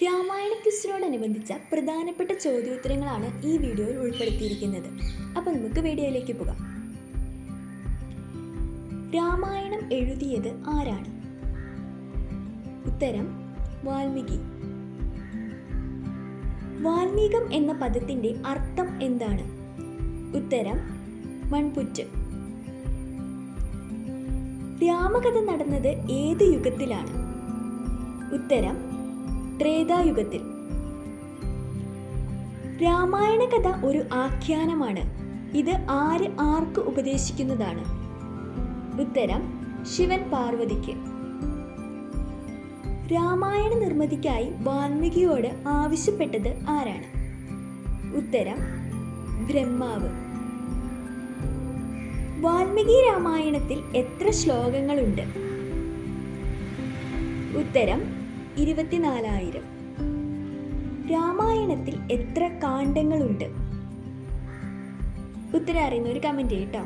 രാമായണ ക്വിസിനോടനുബന്ധിച്ച പ്രധാനപ്പെട്ട ചോദ്യോത്തരങ്ങളാണ് ഈ വീഡിയോയിൽ ഉൾപ്പെടുത്തിയിരിക്കുന്നത്. അപ്പോൾ നമുക്ക് വീഡിയോയിലേക്ക് പോകാം. രാമായണം എഴുതിയത് ആരാണ്? ഉത്തരം വാൽമീകി. വാൽമീകം എന്ന പദത്തിന്റെ അർത്ഥം എന്താണ്? ഉത്തരം മൺപുറ്റ്. രാമകഥ നടന്നത് ഏത് യുഗത്തിലാണ്? ഉത്തരം ത്രേതായുഗത്തിൽ. രാമായണ കഥ ഒരു ആഖ്യാനമാണ്. ഇത് ആർക്ക് ഉപദേശിക്കുന്നതാണ്? ഉത്തരം ശിവൻ പാർവതിക്ക്. രാമായണ നിർമ്മിതിക്കായി വാൽമീകിയോട് ആവശ്യപ്പെട്ടത് ആരാണ്? ഉത്തരം ബ്രഹ്മാവ്. വാൽമീകി രാമായണത്തിൽ എത്ര ശ്ലോകങ്ങളുണ്ട്? ഉത്തരം 24,000. രാമായണത്തിൽ എത്ര കാണ്ഡങ്ങളുണ്ട്? ഉത്തരം അറിയുന്നവർ കമന്റ് ചെയ്യട്ടോ.